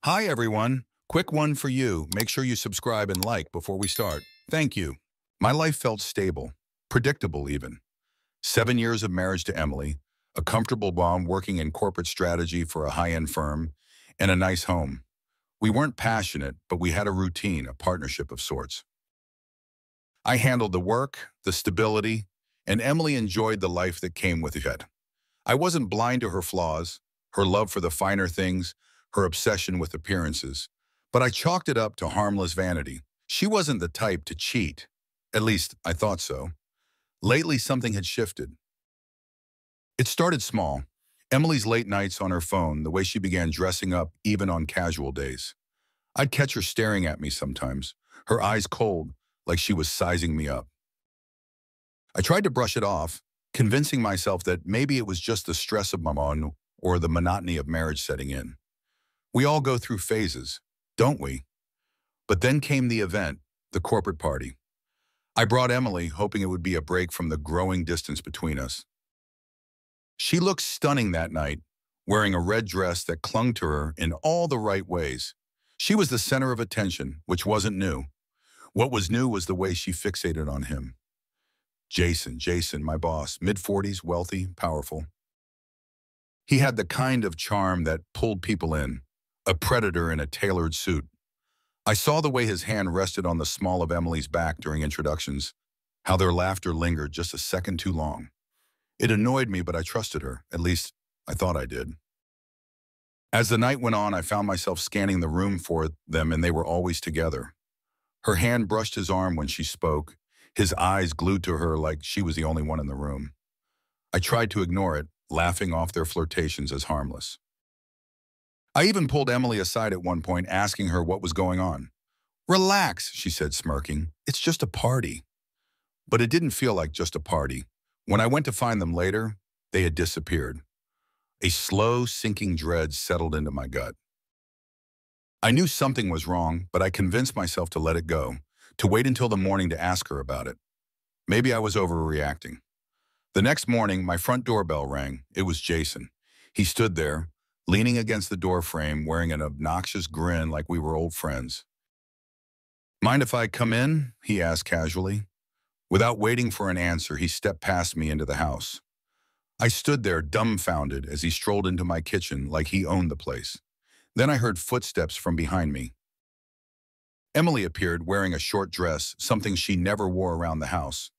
Hi, everyone. Quick one for you. Make sure you subscribe and like before we start. Thank you. My life felt stable, predictable even. 7 years of marriage to Emily, a comfortable mom working in corporate strategy for a high-end firm, and a nice home. We weren't passionate, but we had a routine, a partnership of sorts. I handled the work, the stability, and Emily enjoyed the life that came with it. I wasn't blind to her flaws, her love for the finer things, her obsession with appearances, but I chalked it up to harmless vanity. She wasn't the type to cheat. At least, I thought so. Lately, something had shifted. It started small. Emily's late nights on her phone, the way she began dressing up even on casual days. I'd catch her staring at me sometimes, her eyes cold, like she was sizing me up. I tried to brush it off, convincing myself that maybe it was just the stress of my mom or the monotony of marriage setting in. We all go through phases, don't we? But then came the event, the corporate party. I brought Emily, hoping it would be a break from the growing distance between us. She looked stunning that night, wearing a red dress that clung to her in all the right ways. She was the center of attention, which wasn't new. What was new was the way she fixated on him. Jason, my boss, mid-40s, wealthy, powerful. He had the kind of charm that pulled people in, a predator in a tailored suit. I saw the way his hand rested on the small of Emily's back during introductions, how their laughter lingered just a second too long. It annoyed me, but I trusted her. At least, I thought I did. As the night went on, I found myself scanning the room for them, and they were always together. Her hand brushed his arm when she spoke, his eyes glued to her like she was the only one in the room. I tried to ignore it, laughing off their flirtations as harmless. I even pulled Emily aside at one point, asking her what was going on. "Relax," she said, smirking. "It's just a party." But it didn't feel like just a party. When I went to find them later, they had disappeared. A slow, sinking dread settled into my gut. I knew something was wrong, but I convinced myself to let it go, to wait until the morning to ask her about it. Maybe I was overreacting. The next morning, my front doorbell rang. It was Jason. He stood there, leaning against the doorframe, wearing an obnoxious grin like we were old friends. "Mind if I come in?" he asked casually. Without waiting for an answer, he stepped past me into the house. I stood there dumbfounded as he strolled into my kitchen like he owned the place. Then I heard footsteps from behind me. Emily appeared wearing a short dress, something she never wore around the house.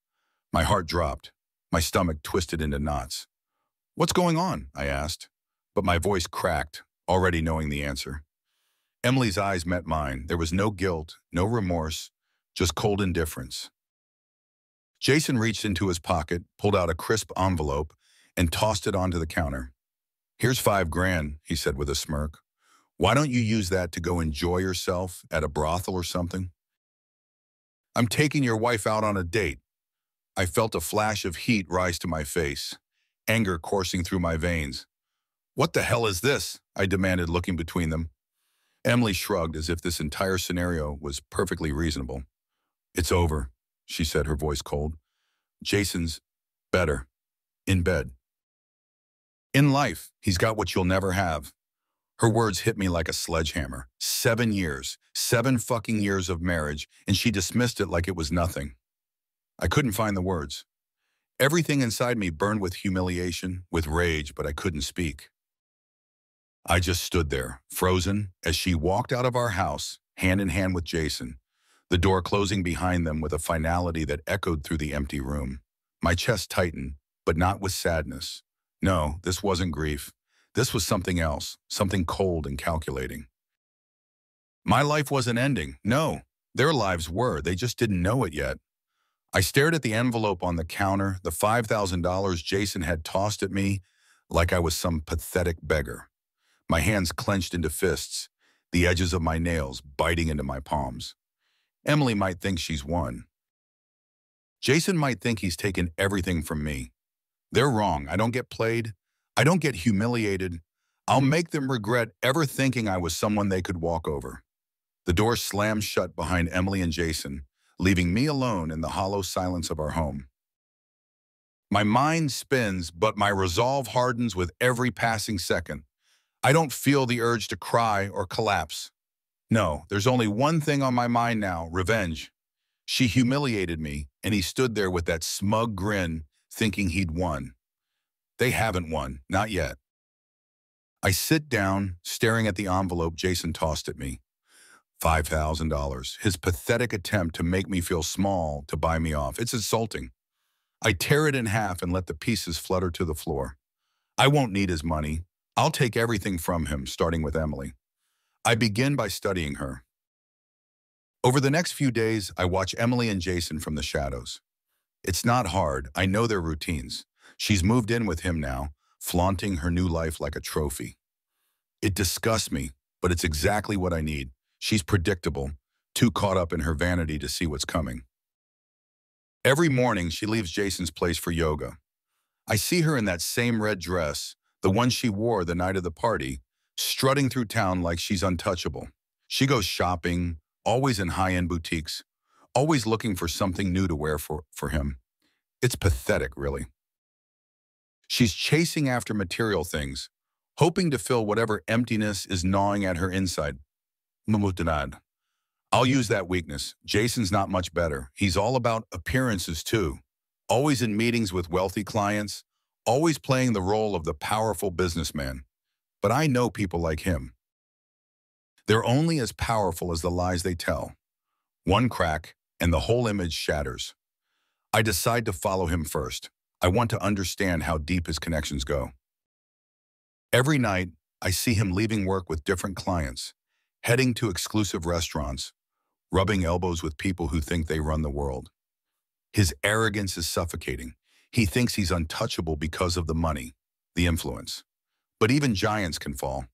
My heart dropped. My stomach twisted into knots. "What's going on?" I asked, but my voice cracked, already knowing the answer. Emily's eyes met mine. There was no guilt, no remorse, just cold indifference. Jason reached into his pocket, pulled out a crisp envelope, and tossed it onto the counter. "Here's $5,000, he said with a smirk. "Why don't you use that to go enjoy yourself at a brothel or something?" "I'm taking your wife out on a date." I felt a flash of heat rise to my face, anger coursing through my veins. "What the hell is this?" I demanded, looking between them. Emily shrugged as if this entire scenario was perfectly reasonable. "It's over," she said, her voice cold. "Jason's better. In bed. In life, he's got what you'll never have." Her words hit me like a sledgehammer. 7 years, 7 fucking years of marriage, and she dismissed it like it was nothing. I couldn't find the words. Everything inside me burned with humiliation, with rage, but I couldn't speak. I just stood there, frozen, as she walked out of our house, hand in hand with Jason, the door closing behind them with a finality that echoed through the empty room. My chest tightened, but not with sadness. No, this wasn't grief. This was something else, something cold and calculating. My life wasn't ending. No, their lives were. They just didn't know it yet. I stared at the envelope on the counter, the $5,000 Jason had tossed at me like I was some pathetic beggar. My hands clenched into fists, the edges of my nails biting into my palms. Emily might think she's won. Jason might think he's taken everything from me. They're wrong. I don't get played. I don't get humiliated. I'll make them regret ever thinking I was someone they could walk over. The door slammed shut behind Emily and Jason, leaving me alone in the hollow silence of our home. My mind spins, but my resolve hardens with every passing second. I don't feel the urge to cry or collapse. No, there's only one thing on my mind now, revenge. She humiliated me, and he stood there with that smug grin, thinking he'd won. They haven't won, not yet. I sit down, staring at the envelope Jason tossed at me. $5,000. His pathetic attempt to make me feel small, to buy me off. It's insulting. I tear it in half and let the pieces flutter to the floor. I won't need his money. I'll take everything from him, starting with Emily. I begin by studying her. Over the next few days, I watch Emily and Jason from the shadows. It's not hard. I know their routines. She's moved in with him now, flaunting her new life like a trophy. It disgusts me, but it's exactly what I need. She's predictable, too caught up in her vanity to see what's coming. Every morning, she leaves Jason's place for yoga. I see her in that same red dress, the one she wore the night of the party, strutting through town like she's untouchable. She goes shopping, always in high-end boutiques, always looking for something new to wear for him. It's pathetic, really. She's chasing after material things, hoping to fill whatever emptiness is gnawing at her inside. Mumutanad. I'll use that weakness. Jason's not much better. He's all about appearances, too. Always in meetings with wealthy clients, always playing the role of the powerful businessman. But I know people like him. They're only as powerful as the lies they tell. One crack, and the whole image shatters. I decide to follow him first. I want to understand how deep his connections go. Every night, I see him leaving work with different clients, heading to exclusive restaurants, rubbing elbows with people who think they run the world. His arrogance is suffocating. He thinks he's untouchable because of the money, the influence. But even giants can fall.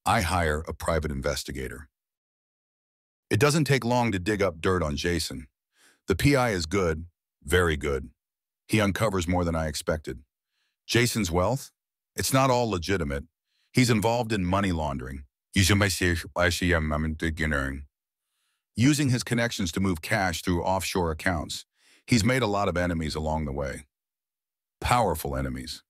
I hire a private investigator. It doesn't take long to dig up dirt on Jason. The PI is good, very good. He uncovers more than I expected. Jason's wealth? It's not all legitimate. He's involved in money laundering. Using his connections to move cash through offshore accounts. He's made a lot of enemies along the way. Powerful enemies.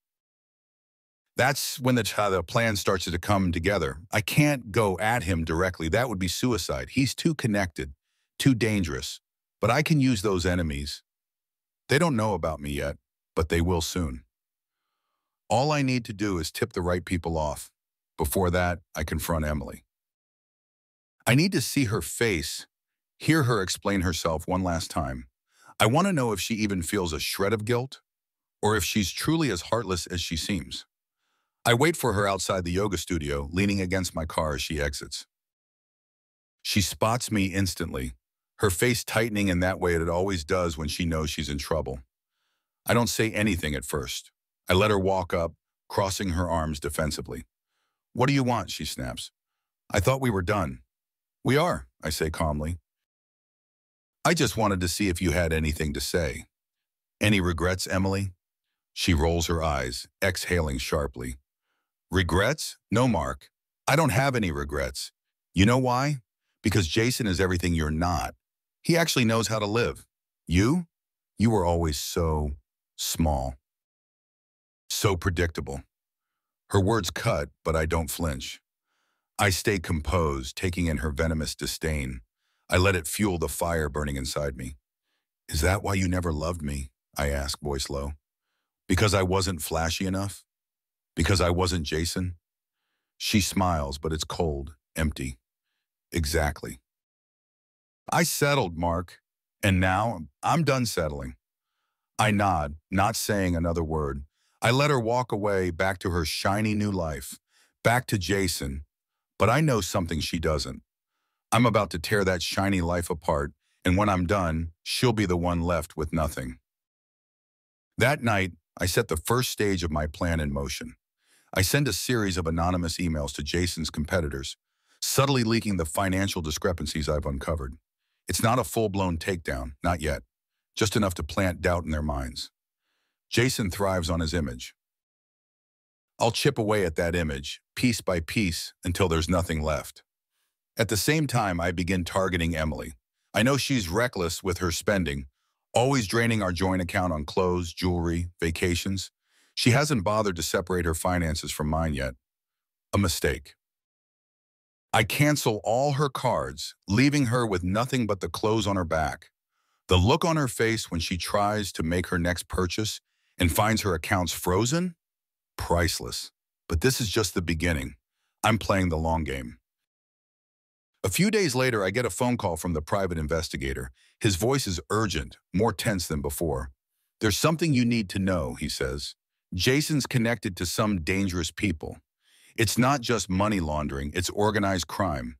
That's when the plan starts to come together. I can't go at him directly. That would be suicide. He's too connected, too dangerous. But I can use those enemies. They don't know about me yet, but they will soon. All I need to do is tip the right people off. Before that, I confront Emily. I need to see her face, hear her explain herself one last time. I want to know if she even feels a shred of guilt, or if she's truly as heartless as she seems. I wait for her outside the yoga studio, leaning against my car as she exits. She spots me instantly, her face tightening in that way it always does when she knows she's in trouble. I don't say anything at first. I let her walk up, crossing her arms defensively. "What do you want?" she snaps. "I thought we were done." "We are," I say calmly. "I just wanted to see if you had anything to say." "Any regrets, Emily?" She rolls her eyes, exhaling sharply. "Regrets? No, Mark. I don't have any regrets. You know why? Because Jason is everything you're not. He actually knows how to live. You? You were always so small. So predictable." Her words cut, but I don't flinch. I stay composed, taking in her venomous disdain. I let it fuel the fire burning inside me. "Is that why you never loved me?" I ask, voice low. "Because I wasn't flashy enough? Because I wasn't Jason?" She smiles, but it's cold, empty. "Exactly." "I settled, Mark. And now I'm done settling." I nod, not saying another word. I let her walk away, back to her shiny new life, back to Jason. But I know something she doesn't. I'm about to tear that shiny life apart, and when I'm done, she'll be the one left with nothing. That night, I set the first stage of my plan in motion. I send a series of anonymous emails to Jason's competitors, subtly leaking the financial discrepancies I've uncovered. It's not a full-blown takedown, not yet, just enough to plant doubt in their minds. Jason thrives on his image. I'll chip away at that image, piece by piece, until there's nothing left. At the same time, I begin targeting Emily. I know she's reckless with her spending, always draining our joint account on clothes, jewelry, vacations. She hasn't bothered to separate her finances from mine yet. A mistake. I cancel all her cards, leaving her with nothing but the clothes on her back. The look on her face when she tries to make her next purchase and finds her accounts frozen? Priceless. But this is just the beginning. I'm playing the long game. A few days later, I get a phone call from the private investigator. His voice is urgent, more tense than before. There's something you need to know, he says. Jason's connected to some dangerous people. It's not just money laundering, it's organized crime.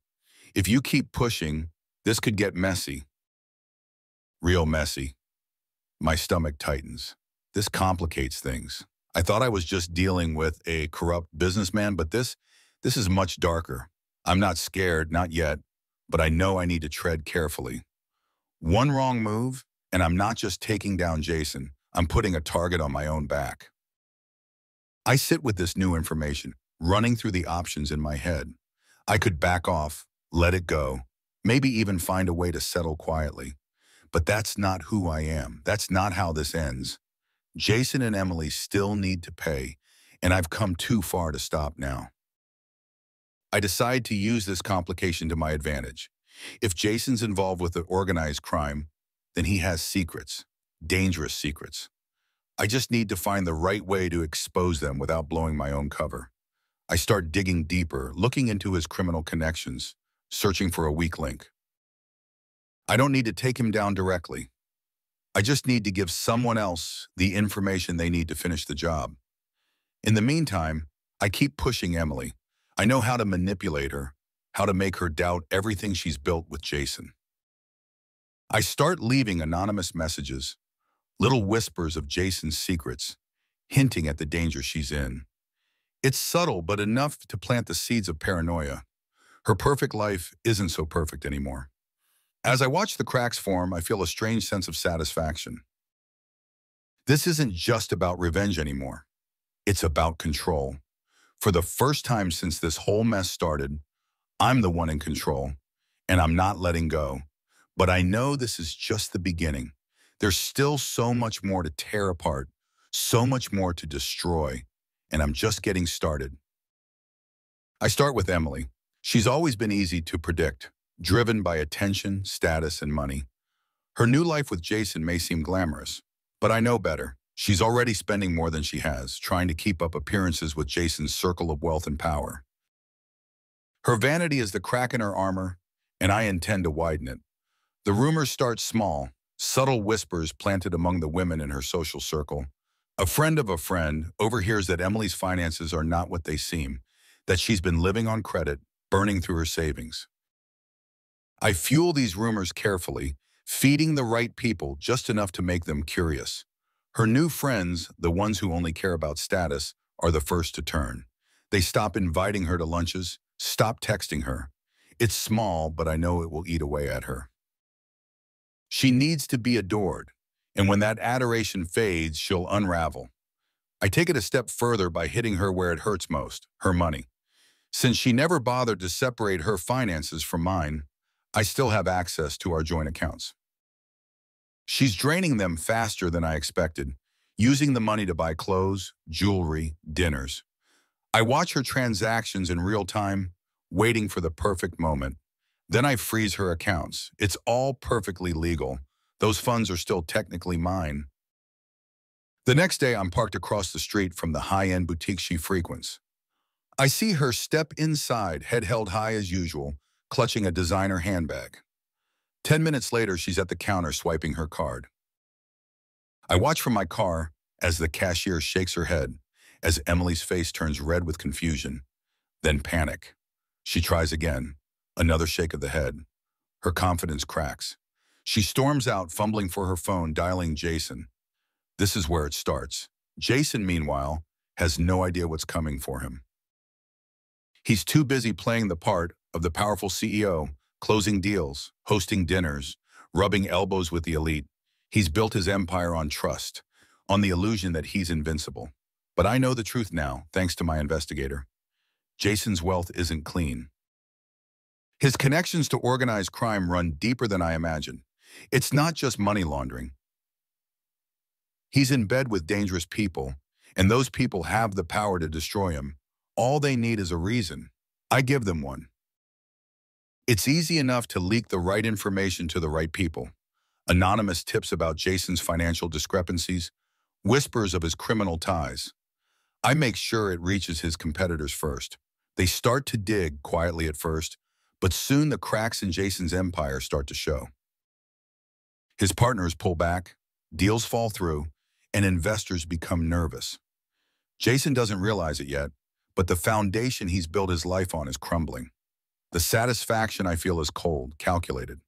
If you keep pushing, this could get messy. Real messy. My stomach tightens. This complicates things. I thought I was just dealing with a corrupt businessman, but this is much darker. I'm not scared, not yet, but I know I need to tread carefully. One wrong move, and I'm not just taking down Jason, I'm putting a target on my own back. I sit with this new information, running through the options in my head. I could back off, let it go, maybe even find a way to settle quietly. But that's not who I am. That's not how this ends. Jason and Emily still need to pay, and I've come too far to stop now. I decide to use this complication to my advantage. If Jason's involved with the organized crime, then he has secrets, dangerous secrets. I just need to find the right way to expose them without blowing my own cover. I start digging deeper, looking into his criminal connections, searching for a weak link. I don't need to take him down directly. I just need to give someone else the information they need to finish the job. In the meantime, I keep pushing Emily. I know how to manipulate her, how to make her doubt everything she's built with Jason. I start leaving anonymous messages, little whispers of Jason's secrets, hinting at the danger she's in. It's subtle, but enough to plant the seeds of paranoia. Her perfect life isn't so perfect anymore. As I watch the cracks form, I feel a strange sense of satisfaction. This isn't just about revenge anymore. It's about control. For the first time since this whole mess started, I'm the one in control, and I'm not letting go. But I know this is just the beginning. There's still so much more to tear apart, so much more to destroy, and I'm just getting started. I start with Emily. She's always been easy to predict, driven by attention, status, and money. Her new life with Jason may seem glamorous, but I know better. She's already spending more than she has, trying to keep up appearances with Jason's circle of wealth and power. Her vanity is the crack in her armor, and I intend to widen it. The rumors start small, subtle whispers planted among the women in her social circle. A friend of a friend overhears that Emily's finances are not what they seem, that she's been living on credit, burning through her savings. I fuel these rumors carefully, feeding the right people just enough to make them curious. Her new friends, the ones who only care about status, are the first to turn. They stop inviting her to lunches, stop texting her. It's small, but I know it will eat away at her. She needs to be adored, and when that adoration fades, she'll unravel. I take it a step further by hitting her where it hurts most, her money. Since she never bothered to separate her finances from mine, I still have access to our joint accounts. She's draining them faster than I expected, using the money to buy clothes, jewelry, dinners. I watch her transactions in real time, waiting for the perfect moment. Then I freeze her accounts. It's all perfectly legal. Those funds are still technically mine. The next day, I'm parked across the street from the high-end boutique she frequents. I see her step inside, head held high as usual, clutching a designer handbag. 10 minutes later, she's at the counter swiping her card. I watch from my car as the cashier shakes her head, as Emily's face turns red with confusion, then panic. She tries again, another shake of the head. Her confidence cracks. She storms out, fumbling for her phone, dialing Jason. This is where it starts. Jason, meanwhile, has no idea what's coming for him. He's too busy playing the part of the powerful CEO, closing deals, hosting dinners, rubbing elbows with the elite. He's built his empire on trust, on the illusion that he's invincible. But I know the truth now, thanks to my investigator. Jason's wealth isn't clean. His connections to organized crime run deeper than I imagined. It's not just money laundering. He's in bed with dangerous people, and those people have the power to destroy him, All they need is a reason. I give them one. It's easy enough to leak the right information to the right people. Anonymous tips about Jason's financial discrepancies, whispers of his criminal ties. I make sure it reaches his competitors first. They start to dig quietly at first, but soon the cracks in Jason's empire start to show. His partners pull back, deals fall through, and investors become nervous. Jason doesn't realize it yet, but the foundation he's built his life on is crumbling. The satisfaction I feel is cold, calculated.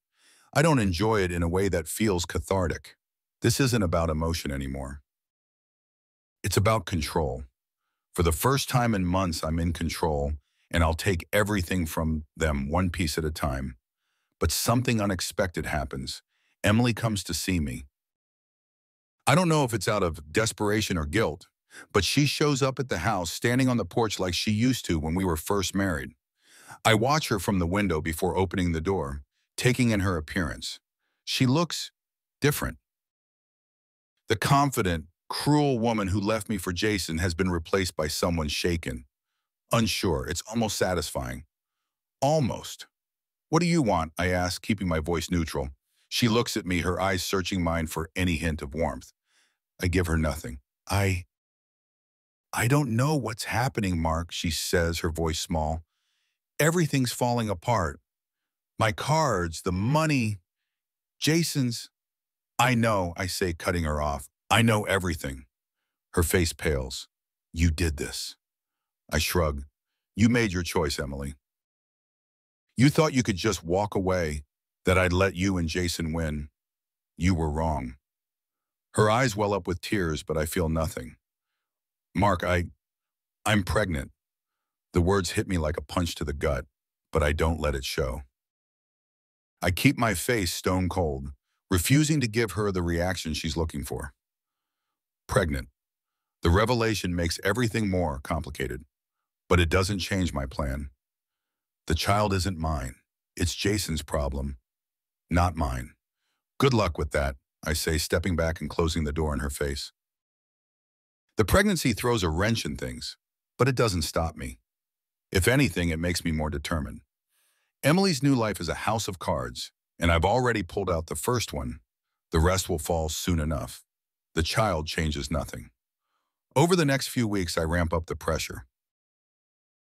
I don't enjoy it in a way that feels cathartic. This isn't about emotion anymore. It's about control. For the first time in months, I'm in control, and I'll take everything from them one piece at a time. But something unexpected happens. Emily comes to see me. I don't know if it's out of desperation or guilt, but she shows up at the house standing on the porch like she used to when we were first married. I watch her from the window before opening the door, taking in her appearance. She looks different. The confident, cruel woman who left me for Jason has been replaced by someone shaken, unsure. It's almost satisfying. Almost. What do you want? I ask, keeping my voice neutral. She looks at me, her eyes searching mine for any hint of warmth. I give her nothing. I don't know what's happening, Mark, she says, her voice small. Everything's falling apart. My cards, the money, Jason's. I know, I say, cutting her off. I know everything. Her face pales. You did this. I shrug. You made your choice, Emily. You thought you could just walk away, that I'd let you and Jason win. You were wrong. Her eyes well up with tears, but I feel nothing. Mark, I'm pregnant. The words hit me like a punch to the gut, but I don't let it show. I keep my face stone cold, refusing to give her the reaction she's looking for. Pregnant. The revelation makes everything more complicated, but it doesn't change my plan. The child isn't mine. It's Jason's problem, not mine. Good luck with that, I say, stepping back and closing the door in her face. The pregnancy throws a wrench in things, but it doesn't stop me. If anything, it makes me more determined. Emily's new life is a house of cards, and I've already pulled out the first one. The rest will fall soon enough. The child changes nothing. Over the next few weeks, I ramp up the pressure.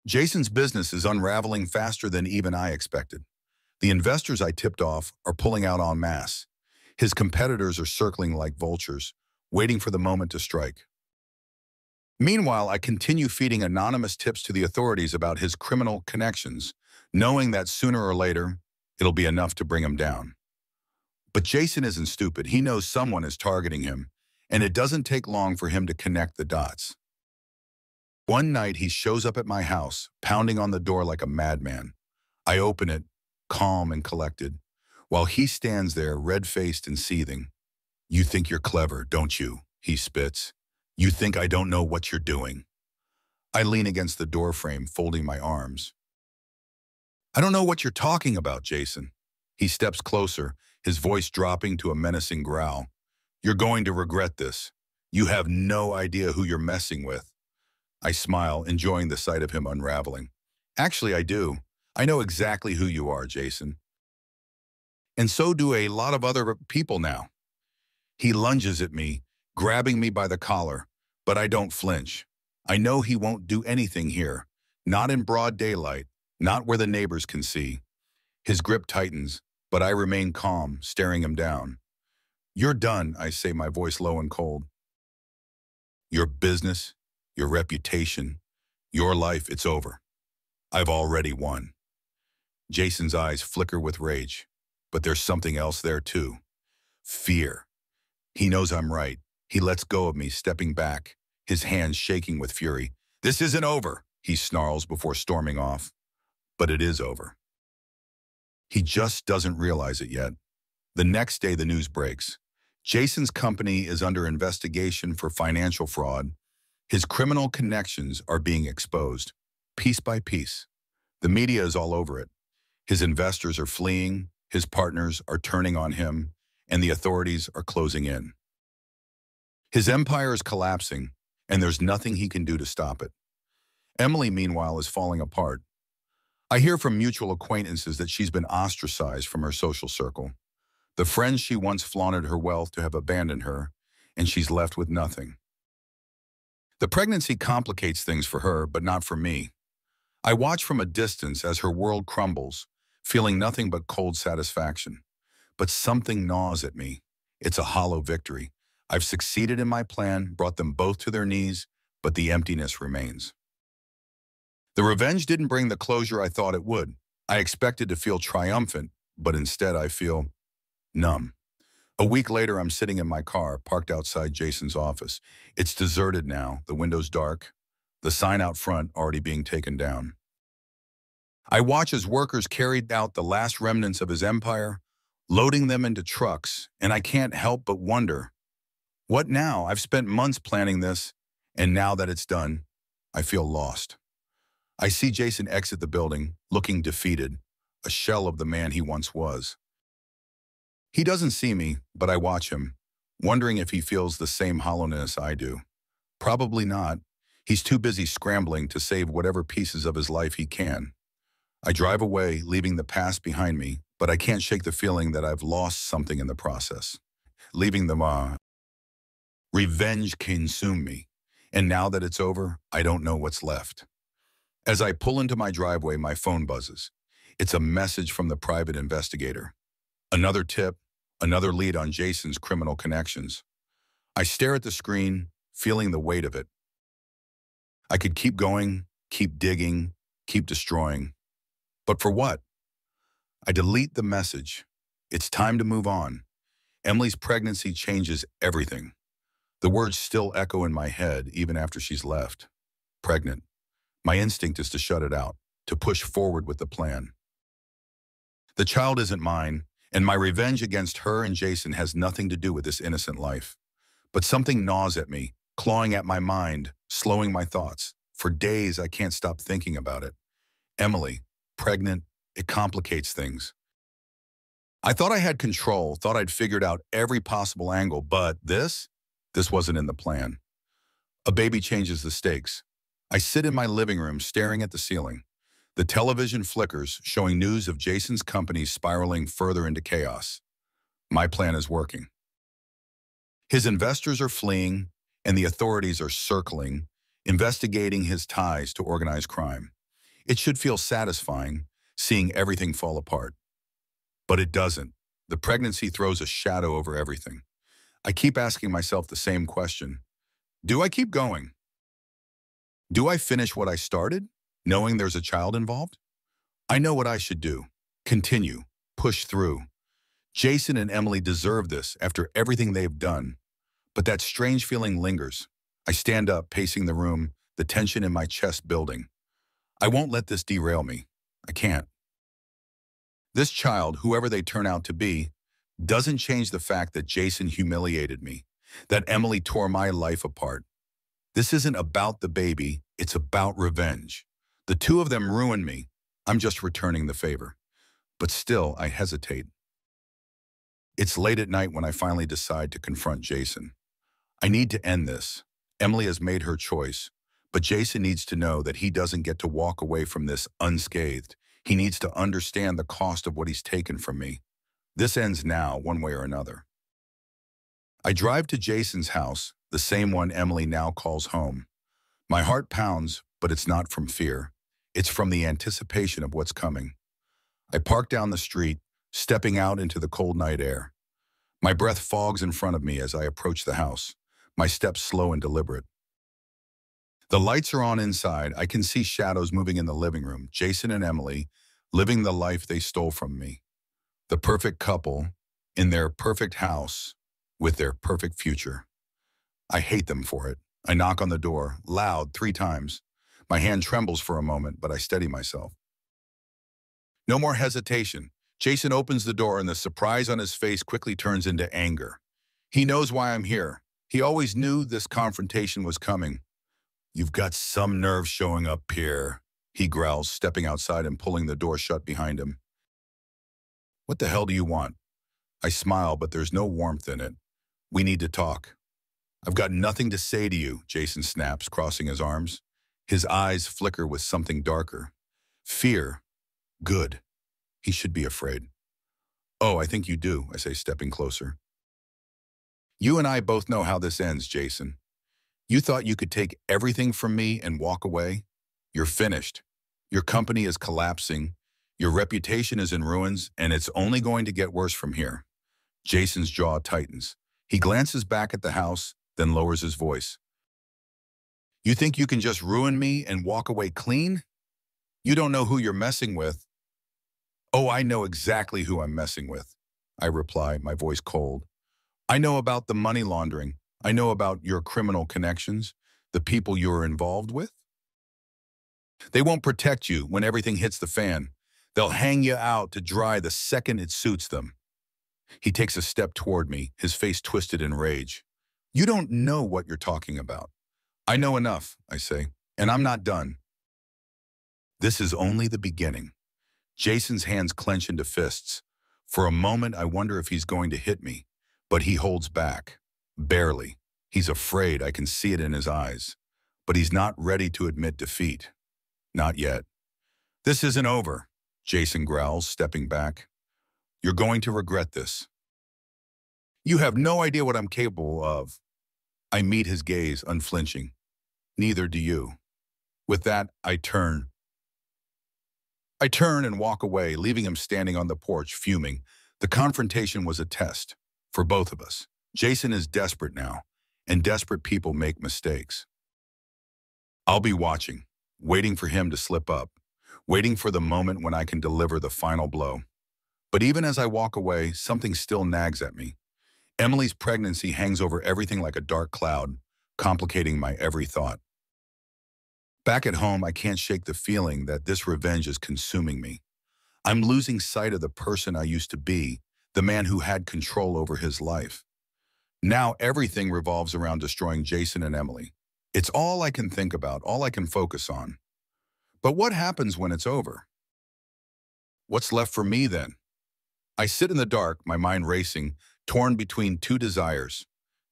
Jason's business is unraveling faster than even I expected. The investors I tipped off are pulling out en masse. His competitors are circling like vultures, waiting for the moment to strike. Meanwhile, I continue feeding anonymous tips to the authorities about his criminal connections, knowing that sooner or later, it'll be enough to bring him down. But Jason isn't stupid. He knows someone is targeting him, and it doesn't take long for him to connect the dots. One night, he shows up at my house, pounding on the door like a madman. I open it, calm and collected, while he stands there, red-faced and seething. You think you're clever, don't you? He spits. You think I don't know what you're doing. I lean against the doorframe, folding my arms. I don't know what you're talking about, Jason. He steps closer, his voice dropping to a menacing growl. You're going to regret this. You have no idea who you're messing with. I smile, enjoying the sight of him unraveling. Actually, I do. I know exactly who you are, Jason. And so do a lot of other people now. He lunges at me, grabbing me by the collar, but I don't flinch. I know he won't do anything here, not in broad daylight, not where the neighbors can see. His grip tightens, but I remain calm, staring him down. You're done, I say, my voice low and cold. Your business, your reputation, your life, it's over. I've already won. Jason's eyes flicker with rage, but there's something else there too. Fear. He knows I'm right. He lets go of me, stepping back, his hands shaking with fury. This isn't over, he snarls before storming off. But it is over. He just doesn't realize it yet. The next day, the news breaks. Jason's company is under investigation for financial fraud. His criminal connections are being exposed, piece by piece. The media is all over it. His investors are fleeing, his partners are turning on him, and the authorities are closing in. His empire is collapsing, and there's nothing he can do to stop it. Emily, meanwhile, is falling apart. I hear from mutual acquaintances that she's been ostracized from her social circle. The friends she once flaunted her wealth to have abandoned her, and she's left with nothing. The pregnancy complicates things for her, but not for me. I watch from a distance as her world crumbles, feeling nothing but cold satisfaction. But something gnaws at me. It's a hollow victory. I've succeeded in my plan, brought them both to their knees, but the emptiness remains. The revenge didn't bring the closure I thought it would. I expected to feel triumphant, but instead I feel numb. A week later, I'm sitting in my car, parked outside Jason's office. It's deserted now, the window's dark, the sign out front already being taken down. I watch as workers carried out the last remnants of his empire, loading them into trucks, and I can't help but wonder, what now? I've spent months planning this, and now that it's done, I feel lost. I see Jason exit the building, looking defeated, a shell of the man he once was. He doesn't see me, but I watch him, wondering if he feels the same hollowness I do. Probably not. He's too busy scrambling to save whatever pieces of his life he can. I drive away, leaving the past behind me, but I can't shake the feeling that I've lost something in the process. Leaving the revenge consumed me, and now that it's over, I don't know what's left. As I pull into my driveway, my phone buzzes. It's a message from the private investigator. Another tip, another lead on Jason's criminal connections. I stare at the screen, feeling the weight of it. I could keep going, keep digging, keep destroying. But for what? I delete the message. It's time to move on. Emily's pregnancy changes everything. The words still echo in my head even after she's left. Pregnant. My instinct is to shut it out, to push forward with the plan. The child isn't mine, and my revenge against her and Jason has nothing to do with this innocent life. But something gnaws at me, clawing at my mind, slowing my thoughts. For days, I can't stop thinking about it. Emily, pregnant, it complicates things. I thought I had control, thought I'd figured out every possible angle, but this wasn't in the plan. A baby changes the stakes. I sit in my living room staring at the ceiling. The television flickers, showing news of Jason's company spiraling further into chaos. My plan is working. His investors are fleeing, and the authorities are circling, investigating his ties to organized crime. It should feel satisfying, seeing everything fall apart. But it doesn't. The pregnancy throws a shadow over everything. I keep asking myself the same question. Do I keep going? Do I finish what I started, knowing there's a child involved? I know what I should do. Continue. Push through. Jason and Emily deserve this after everything they've done. But that strange feeling lingers. I stand up, pacing the room, the tension in my chest building. I won't let this derail me. I can't. This child, whoever they turn out to be, doesn't change the fact that Jason humiliated me, that Emily tore my life apart. This isn't about the baby, it's about revenge. The two of them ruined me. I'm just returning the favor. But still, I hesitate. It's late at night when I finally decide to confront Jason. I need to end this. Emily has made her choice, but Jason needs to know that he doesn't get to walk away from this unscathed. He needs to understand the cost of what he's taken from me. This ends now, one way or another. I drive to Jason's house, the same one Emily now calls home. My heart pounds, but it's not from fear. It's from the anticipation of what's coming. I park down the street, stepping out into the cold night air. My breath fogs in front of me as I approach the house, my steps slow and deliberate. The lights are on inside. I can see shadows moving in the living room. Jason and Emily, living the life they stole from me. The perfect couple, in their perfect house, with their perfect future. I hate them for it. I knock on the door, loud, 3 times. My hand trembles for a moment, but I steady myself. No more hesitation. Jason opens the door and the surprise on his face quickly turns into anger. He knows why I'm here. He always knew this confrontation was coming. "You've got some nerve showing up here," he growls, stepping outside and pulling the door shut behind him. "What the hell do you want?" I smile, but there's no warmth in it. "We need to talk." "I've got nothing to say to you," Jason snaps, crossing his arms. His eyes flicker with something darker. Fear. Good. He should be afraid. Oh, I think you do, I say, stepping closer. You and I both know how this ends, Jason. You thought you could take everything from me and walk away? You're finished. Your company is collapsing. Your reputation is in ruins, and it's only going to get worse from here. Jason's jaw tightens. He glances back at the house, then lowers his voice. You think you can just ruin me and walk away clean? You don't know who you're messing with. Oh, I know exactly who I'm messing with, I reply, my voice cold. I know about the money laundering. I know about your criminal connections, the people you're involved with. They won't protect you when everything hits the fan. They'll hang you out to dry the second it suits them. He takes a step toward me, his face twisted in rage. You don't know what you're talking about. I know enough, I say, and I'm not done. This is only the beginning. Jason's hands clench into fists. For a moment, I wonder if he's going to hit me, but he holds back. Barely. He's afraid, I can see it in his eyes. But he's not ready to admit defeat. Not yet. This isn't over, Jason growls, stepping back. You're going to regret this. You have no idea what I'm capable of. I meet his gaze, unflinching. Neither do you. With that, I turn and walk away, leaving him standing on the porch, fuming. The confrontation was a test for both of us. Jason is desperate now, and desperate people make mistakes. I'll be watching, waiting for him to slip up, waiting for the moment when I can deliver the final blow. But even as I walk away, something still nags at me. Emily's pregnancy hangs over everything like a dark cloud, complicating my every thought. Back at home, I can't shake the feeling that this revenge is consuming me. I'm losing sight of the person I used to be, the man who had control over his life. Now everything revolves around destroying Jason and Emily. It's all I can think about, all I can focus on. But what happens when it's over? What's left for me then? I sit in the dark, my mind racing, torn between two desires,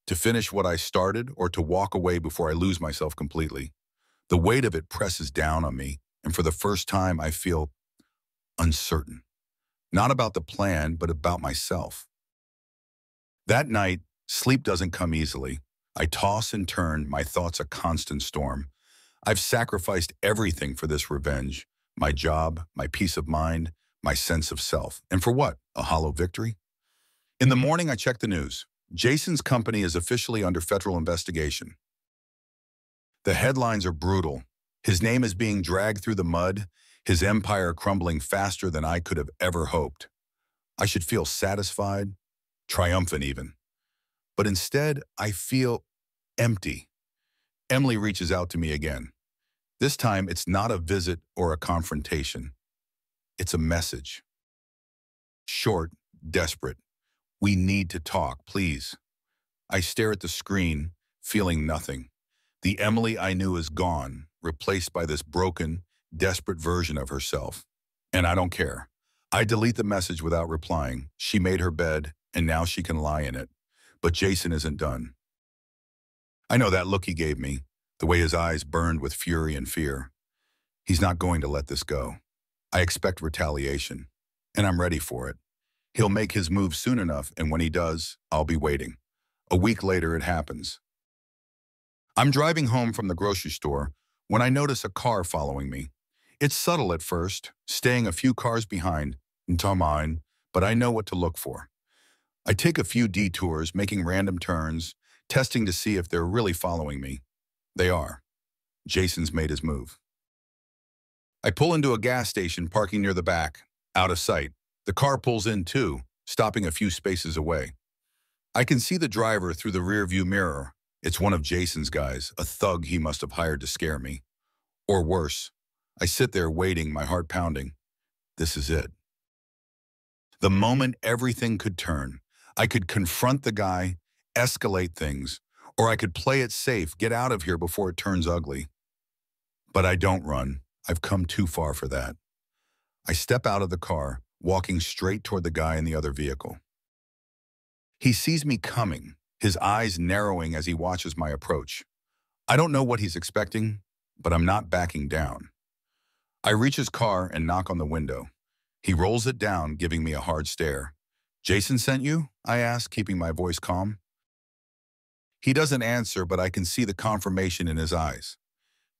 to finish what I started or to walk away before I lose myself completely. The weight of it presses down on me, and for the first time I feel uncertain. Not about the plan, but about myself. That night, sleep doesn't come easily. I toss and turn, my thoughts a constant storm. I've sacrificed everything for this revenge, my job, my peace of mind, my sense of self. And for what? A hollow victory? In the morning, I check the news. Jason's company is officially under federal investigation. The headlines are brutal. His name is being dragged through the mud, his empire crumbling faster than I could have ever hoped. I should feel satisfied, triumphant even. But instead, I feel empty. Emily reaches out to me again. This time, it's not a visit or a confrontation. It's a message. Short, desperate. We need to talk, please. I stare at the screen, feeling nothing. The Emily I knew is gone, replaced by this broken, desperate version of herself. And I don't care. I delete the message without replying. She made her bed, and now she can lie in it. But Jason isn't done. I know that look he gave me, the way his eyes burned with fury and fear. He's not going to let this go. I expect retaliation, and I'm ready for it. He'll make his move soon enough, and when he does, I'll be waiting. A week later, it happens. I'm driving home from the grocery store when I notice a car following me. It's subtle at first, staying a few cars behind, into mine, but I know what to look for. I take a few detours, making random turns, testing to see if they're really following me. They are. Jason's made his move. I pull into a gas station parking near the back, out of sight. The car pulls in too, stopping a few spaces away. I can see the driver through the rearview mirror. It's one of Jason's guys, a thug he must have hired to scare me. Or worse. I sit there waiting, my heart pounding. This is it. The moment everything could turn. I could confront the guy, escalate things, or I could play it safe, get out of here before it turns ugly. But I don't run. I've come too far for that. I step out of the car, walking straight toward the guy in the other vehicle. He sees me coming, his eyes narrowing as he watches my approach. I don't know what he's expecting, but I'm not backing down. I reach his car and knock on the window. He rolls it down, giving me a hard stare. "Jason sent you?" I ask, keeping my voice calm. He doesn't answer, but I can see the confirmation in his eyes.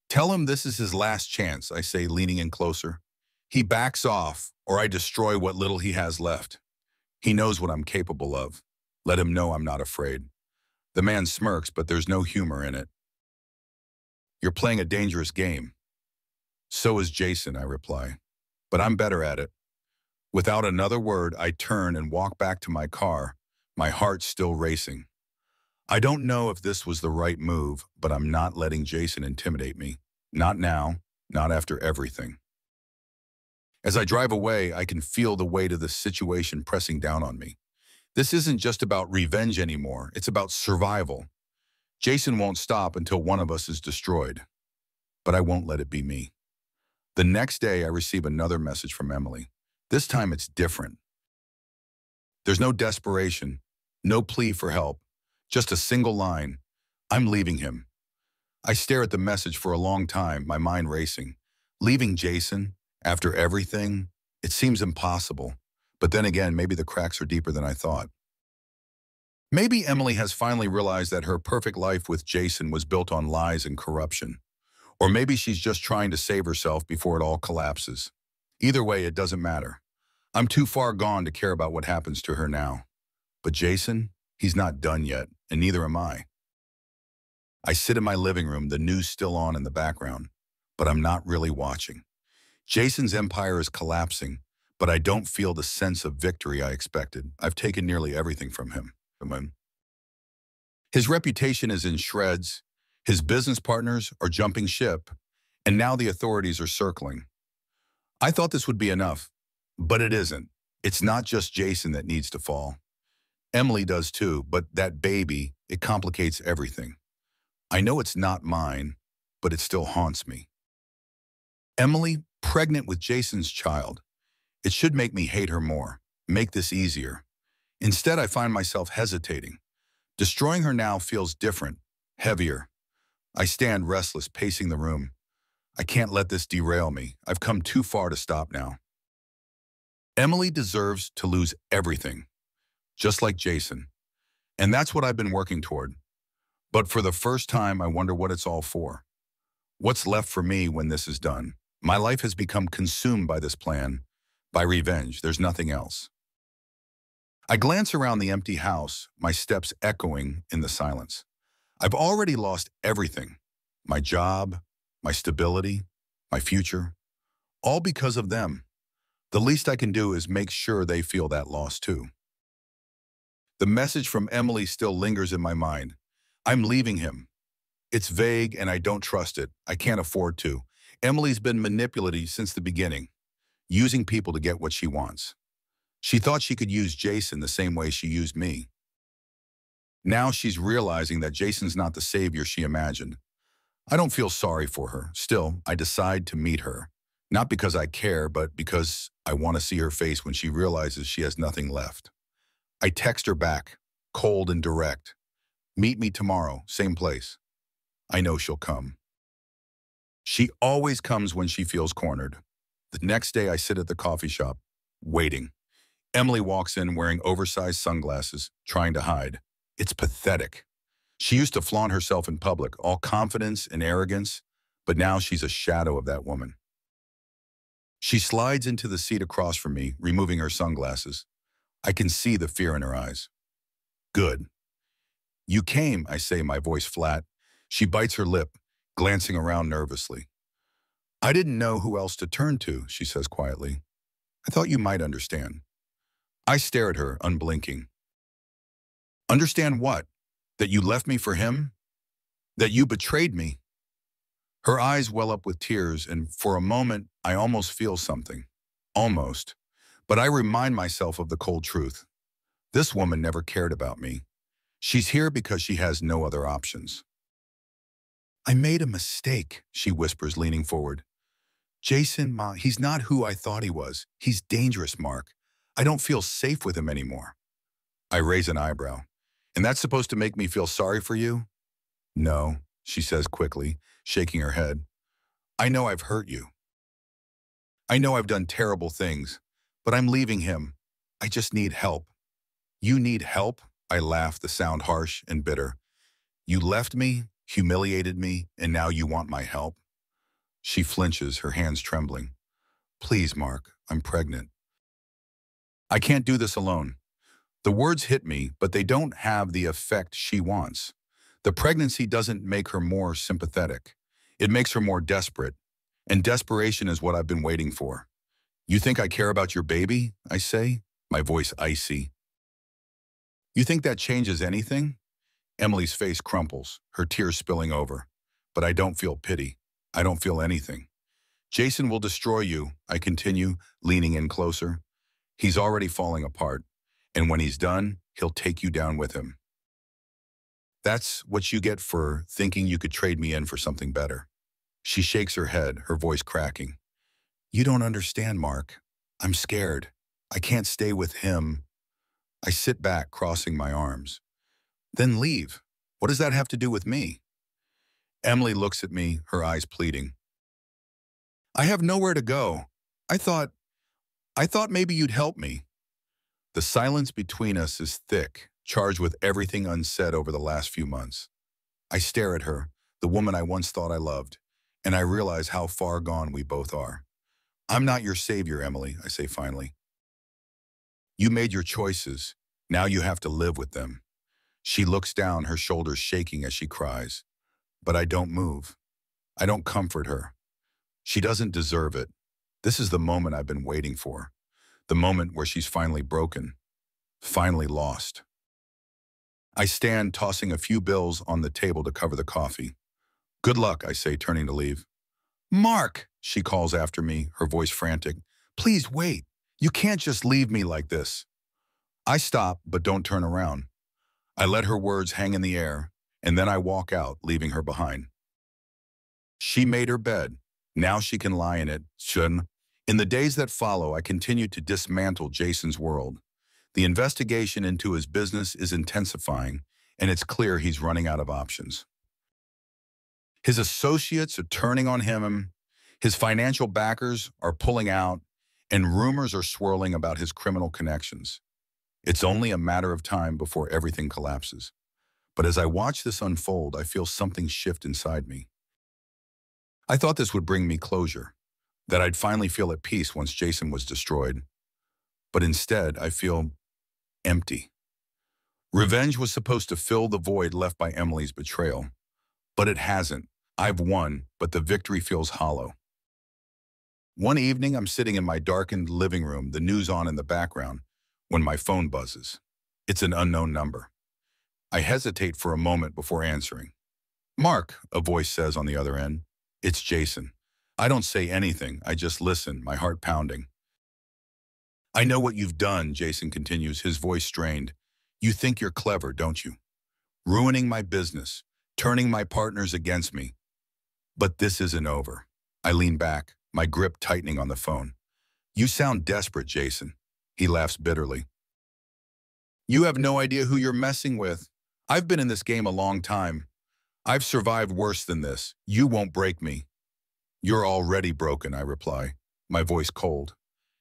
"Tell him this is his last chance," I say, leaning in closer. He backs off, or I destroy what little he has left. He knows what I'm capable of. Let him know I'm not afraid. The man smirks, but there's no humor in it. "You're playing a dangerous game." "So is Jason," I reply. "But I'm better at it." Without another word, I turn and walk back to my car, my heart still racing. I don't know if this was the right move, but I'm not letting Jason intimidate me. Not now, not after everything. As I drive away, I can feel the weight of the situation pressing down on me. This isn't just about revenge anymore, it's about survival. Jason won't stop until one of us is destroyed. But I won't let it be me. The next day, I receive another message from Emily. This time it's different. There's no desperation, no plea for help, just a single line: "I'm leaving him." I stare at the message for a long time, my mind racing. Leaving Jason, after everything, it seems impossible. But then again, maybe the cracks are deeper than I thought. Maybe Emily has finally realized that her perfect life with Jason was built on lies and corruption. Or maybe she's just trying to save herself before it all collapses. Either way, it doesn't matter. I'm too far gone to care about what happens to her now. But Jason, he's not done yet, and neither am I. I sit in my living room, the news still on in the background, but I'm not really watching. Jason's empire is collapsing, but I don't feel the sense of victory I expected. I've taken nearly everything from him. His reputation is in shreds, his business partners are jumping ship, and now the authorities are circling. I thought this would be enough, but it isn't. It's not just Jason that needs to fall. Emily does too, but that baby, it complicates everything. I know it's not mine, but it still haunts me. Emily, pregnant with Jason's child. It should make me hate her more, make this easier. Instead, I find myself hesitating. Destroying her now feels different, heavier. I stand restless, pacing the room. I can't let this derail me. I've come too far to stop now. Emily deserves to lose everything, just like Jason. And that's what I've been working toward. But for the first time, I wonder what it's all for. What's left for me when this is done? My life has become consumed by this plan, by revenge. There's nothing else. I glance around the empty house, my steps echoing in the silence. I've already lost everything. My job, my stability, my future. All because of them. The least I can do is make sure they feel that loss too. The message from Emily still lingers in my mind. I'm leaving him. It's vague and I don't trust it. I can't afford to. Emily's been manipulative since the beginning, using people to get what she wants. She thought she could use Jason the same way she used me. Now she's realizing that Jason's not the savior she imagined. I don't feel sorry for her. Still, I decide to meet her. Not because I care, but because I want to see her face when she realizes she has nothing left. I text her back, cold and direct. Meet me tomorrow, same place. I know she'll come. She always comes when she feels cornered. The next day I sit at the coffee shop, waiting. Emily walks in wearing oversized sunglasses, trying to hide. It's pathetic. She used to flaunt herself in public, all confidence and arrogance, but now she's a shadow of that woman. She slides into the seat across from me, removing her sunglasses. I can see the fear in her eyes. Good. You came, I say, my voice flat. She bites her lip, glancing around nervously. I didn't know who else to turn to, she says quietly. I thought you might understand. I stare at her, unblinking. Understand what? That you left me for him? That you betrayed me? Her eyes well up with tears, and for a moment, I almost feel something. Almost. But I remind myself of the cold truth. This woman never cared about me. She's here because she has no other options. I made a mistake, she whispers, leaning forward. Jason, Ma, he's not who I thought he was. He's dangerous, Mark. I don't feel safe with him anymore. I raise an eyebrow. And that's supposed to make me feel sorry for you? No, she says quickly, shaking her head. I know I've hurt you. I know I've done terrible things, but I'm leaving him. I just need help. You need help? I laugh, the sound harsh and bitter. You left me, humiliated me, and now you want my help? She flinches, her hands trembling. Please, Mark, I'm pregnant. I can't do this alone. The words hit me, but they don't have the effect she wants. The pregnancy doesn't make her more sympathetic. It makes her more desperate. And desperation is what I've been waiting for. You think I care about your baby? I say, my voice icy. You think that changes anything? Emily's face crumples, her tears spilling over. But I don't feel pity. I don't feel anything. Jason will destroy you, I continue, leaning in closer. He's already falling apart. And when he's done, he'll take you down with him. That's what you get for thinking you could trade me in for something better. She shakes her head, her voice cracking. You don't understand, Mark. I'm scared. I can't stay with him. I sit back, crossing my arms. Then leave. What does that have to do with me? Emily looks at me, her eyes pleading. I have nowhere to go. I thought maybe you'd help me. The silence between us is thick, charged with everything unsaid over the last few months. I stare at her, the woman I once thought I loved, and I realize how far gone we both are. I'm not your savior, Emily, I say finally. You made your choices. Now you have to live with them. She looks down, her shoulders shaking as she cries. But I don't move. I don't comfort her. She doesn't deserve it. This is the moment I've been waiting for. The moment where she's finally broken. Finally lost. I stand, tossing a few bills on the table to cover the coffee. Good luck, I say, turning to leave. Mark, she calls after me, her voice frantic. Please wait. You can't just leave me like this. I stop, but don't turn around. I let her words hang in the air, and then I walk out, leaving her behind. She made her bed. Now she can lie in it. In the days that follow, I continue to dismantle Jason's world. The investigation into his business is intensifying, and it's clear he's running out of options. His associates are turning on him, his financial backers are pulling out, and rumors are swirling about his criminal connections. It's only a matter of time before everything collapses. But as I watch this unfold, I feel something shift inside me. I thought this would bring me closure, that I'd finally feel at peace once Jason was destroyed. But instead, I feel empty. Revenge was supposed to fill the void left by Emily's betrayal. But it hasn't. I've won, but the victory feels hollow. One evening, I'm sitting in my darkened living room, the news on in the background, when my phone buzzes. It's an unknown number. I hesitate for a moment before answering. Mark, a voice says on the other end. It's Jason. I don't say anything. I just listen, my heart pounding. I know what you've done, Jason continues, his voice strained. You think you're clever, don't you? Ruining my business, turning my partners against me. But this isn't over. I lean back, my grip tightening on the phone. You sound desperate, Jason. He laughs bitterly. You have no idea who you're messing with. I've been in this game a long time. I've survived worse than this. You won't break me. You're already broken, I reply, my voice cold.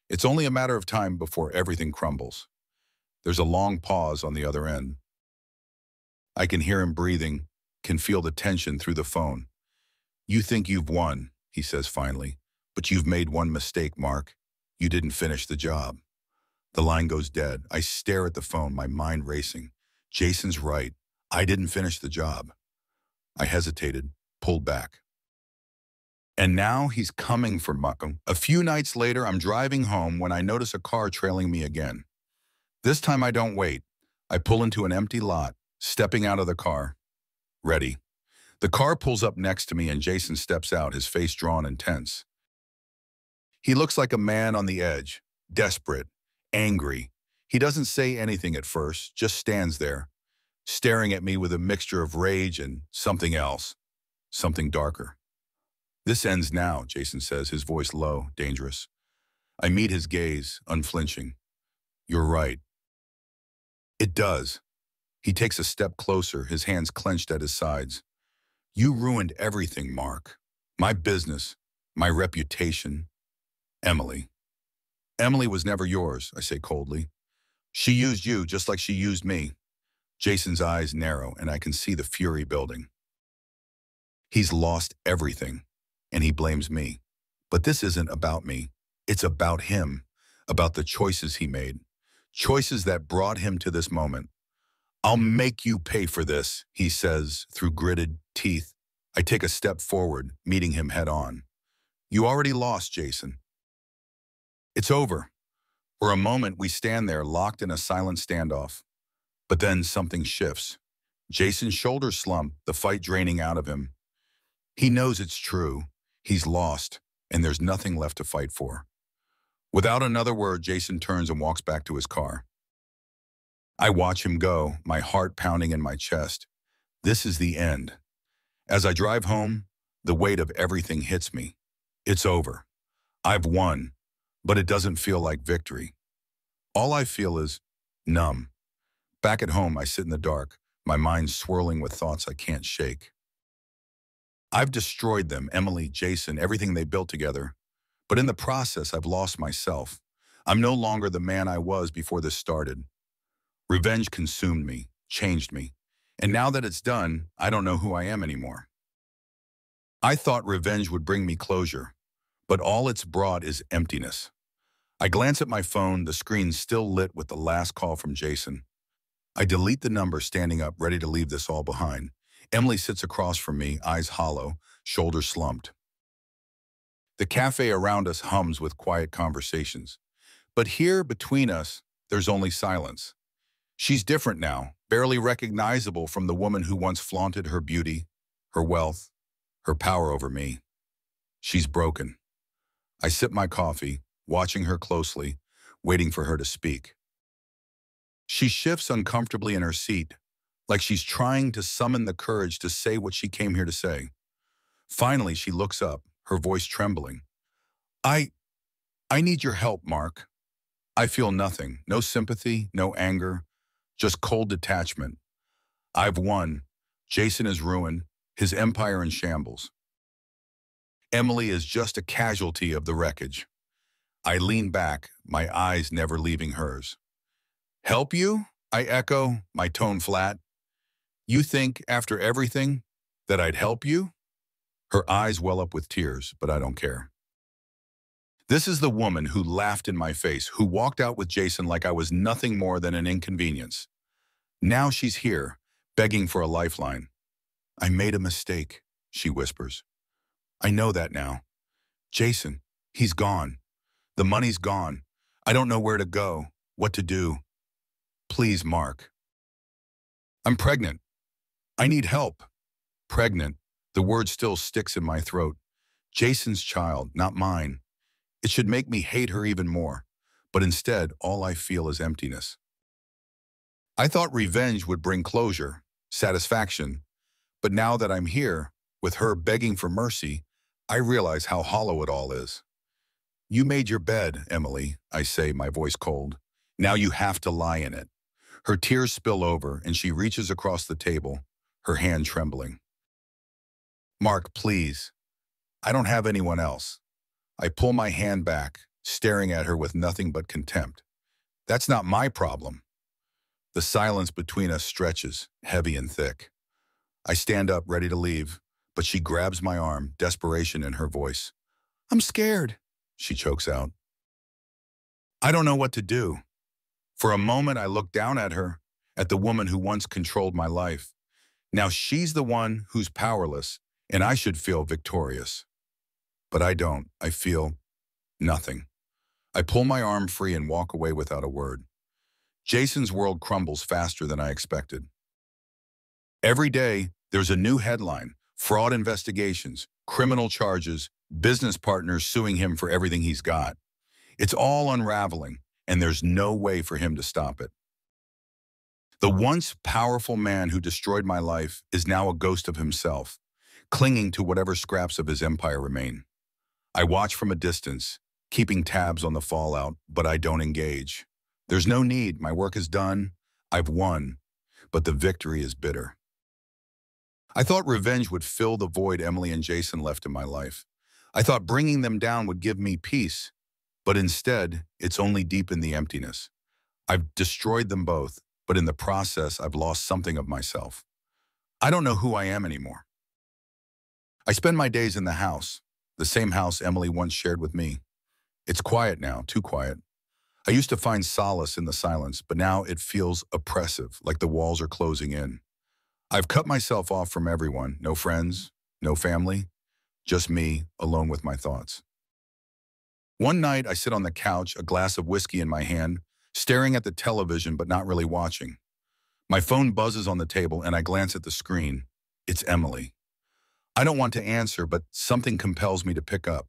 It's only a matter of time before everything crumbles. There's a long pause on the other end. I can hear him breathing, can feel the tension through the phone. You think you've won, he says finally, but you've made one mistake, Mark. You didn't finish the job. The line goes dead. I stare at the phone, my mind racing. Jason's right. I didn't finish the job. I hesitated, pulled back. And now he's coming for Muckham. A few nights later, I'm driving home when I notice a car trailing me again. This time I don't wait. I pull into an empty lot, stepping out of the car. Ready. The car pulls up next to me and Jason steps out, his face drawn and tense. He looks like a man on the edge, desperate, angry. He doesn't say anything at first, just stands there, staring at me with a mixture of rage and something else, something darker. This ends now, Jason says, his voice low, dangerous. I meet his gaze, unflinching. You're right. It does. He takes a step closer, his hands clenched at his sides. You ruined everything, Mark. My business, My reputation, Emily. Emily was never yours, I say coldly. She used you just like she used me. Jason's eyes narrow, and I can see the fury building. He's lost everything, and he blames me. But this isn't about me. It's about him, about the choices he made. Choices that brought him to this moment. I'll make you pay for this, he says through gritted teeth. I take a step forward, meeting him head on. You already lost, Jason. It's over. For a moment, we stand there locked in a silent standoff. But then something shifts. Jason's shoulders slump, the fight draining out of him. He knows it's true. He's lost, and there's nothing left to fight for. Without another word, Jason turns and walks back to his car. I watch him go, my heart pounding in my chest. This is the end. As I drive home, the weight of everything hits me. It's over. I've won, but it doesn't feel like victory. All I feel is numb. Back at home, I sit in the dark, my mind swirling with thoughts I can't shake. I've destroyed them, Emily, Jason, everything they built together. But in the process, I've lost myself. I'm no longer the man I was before this started. Revenge consumed me, changed me. And now that it's done, I don't know who I am anymore. I thought revenge would bring me closure, but all it's brought is emptiness. I glance at my phone, the screen still lit with the last call from Jason. I delete the number, standing up, ready to leave this all behind. Emily sits across from me, eyes hollow, shoulders slumped. The cafe around us hums with quiet conversations. But here, between us, there's only silence. She's different now, barely recognizable from the woman who once flaunted her beauty, her wealth, her power over me. She's broken. I sip my coffee, watching her closely, waiting for her to speak. She shifts uncomfortably in her seat, like she's trying to summon the courage to say what she came here to say. Finally, she looks up, her voice trembling. I need your help, Mark. I feel nothing, no sympathy, no anger, just cold detachment. I've won. Jason is ruined, his empire in shambles. Emily is just a casualty of the wreckage. I lean back, my eyes never leaving hers. Help you? I echo, my tone flat. You think, after everything, that I'd help you? Her eyes well up with tears, but I don't care. This is the woman who laughed in my face, who walked out with Jason like I was nothing more than an inconvenience. Now she's here, begging for a lifeline. I made a mistake, she whispers. I know that now. Jason, he's gone. The money's gone. I don't know where to go, what to do. Please, Mark. I'm pregnant. I need help. Pregnant. The word still sticks in my throat. Jason's child, not mine. It should make me hate her even more. But instead, all I feel is emptiness. I thought revenge would bring closure, satisfaction. But now that I'm here, with her begging for mercy, I realize how hollow it all is. You made your bed, Emily, I say, my voice cold. Now you have to lie in it. Her tears spill over, and she reaches across the table, her hand trembling. Mark, please. I don't have anyone else. I pull my hand back, staring at her with nothing but contempt. That's not my problem. The silence between us stretches, heavy and thick. I stand up, ready to leave, but she grabs my arm, desperation in her voice. I'm scared, she chokes out. I don't know what to do. For a moment, I look down at her, at the woman who once controlled my life. Now she's the one who's powerless, and I should feel victorious. But I don't. I feel nothing. I pull my arm free and walk away without a word. Jason's world crumbles faster than I expected. Every day, there's a new headline: fraud investigations, criminal charges, business partners suing him for everything he's got. It's all unraveling, and there's no way for him to stop it. The once powerful man who destroyed my life is now a ghost of himself, clinging to whatever scraps of his empire remain. I watch from a distance, keeping tabs on the fallout, but I don't engage. There's no need. My work is done. I've won, but the victory is bitter. I thought revenge would fill the void Emily and Jason left in my life. I thought bringing them down would give me peace, but instead, it's only deepened the emptiness. I've destroyed them both, but in the process, I've lost something of myself. I don't know who I am anymore. I spend my days in the house, the same house Emily once shared with me. It's quiet now, too quiet. I used to find solace in the silence, but now it feels oppressive, like the walls are closing in. I've cut myself off from everyone, no friends, no family, just me, alone with my thoughts. One night, I sit on the couch, a glass of whiskey in my hand, staring at the television but not really watching. My phone buzzes on the table and I glance at the screen. It's Emily. I don't want to answer, but something compels me to pick up.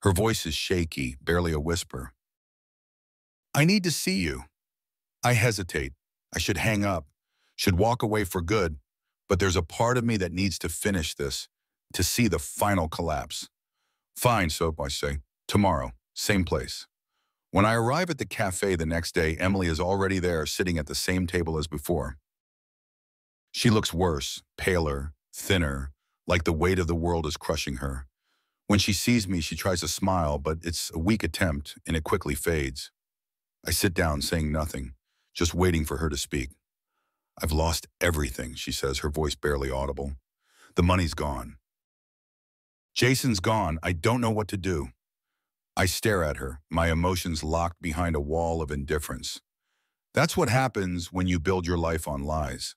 Her voice is shaky, barely a whisper. I need to see you. I hesitate. I should hang up, should walk away for good, but there's a part of me that needs to finish this, to see the final collapse. Fine, Soap, I say. Tomorrow, same place. When I arrive at the cafe the next day, Emily is already there, sitting at the same table as before. She looks worse, paler, thinner, like the weight of the world is crushing her. When she sees me, she tries to smile, but it's a weak attempt, and it quickly fades. I sit down, saying nothing, just waiting for her to speak. I've lost everything, she says, her voice barely audible. The money's gone. Jason's gone. I don't know what to do. I stare at her, my emotions locked behind a wall of indifference. That's what happens when you build your life on lies.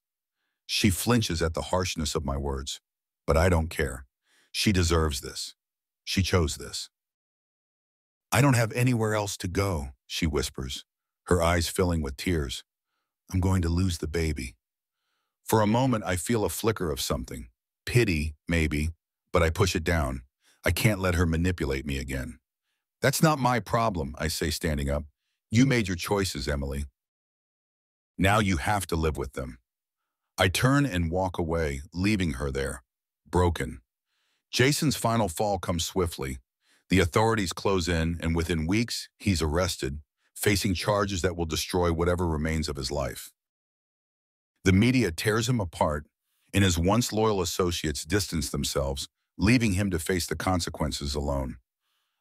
She flinches at the harshness of my words, but I don't care. She deserves this. She chose this. I don't have anywhere else to go, she whispers, her eyes filling with tears. I'm going to lose the baby. For a moment, I feel a flicker of something. Pity, maybe, but I push it down. I can't let her manipulate me again. That's not my problem, I say, standing up. You made your choices, Emily. Now you have to live with them. I turn and walk away, leaving her there, broken. Jason's final fall comes swiftly. The authorities close in, and within weeks, he's arrested, facing charges that will destroy whatever remains of his life. The media tears him apart, and his once loyal associates distance themselves, leaving him to face the consequences alone.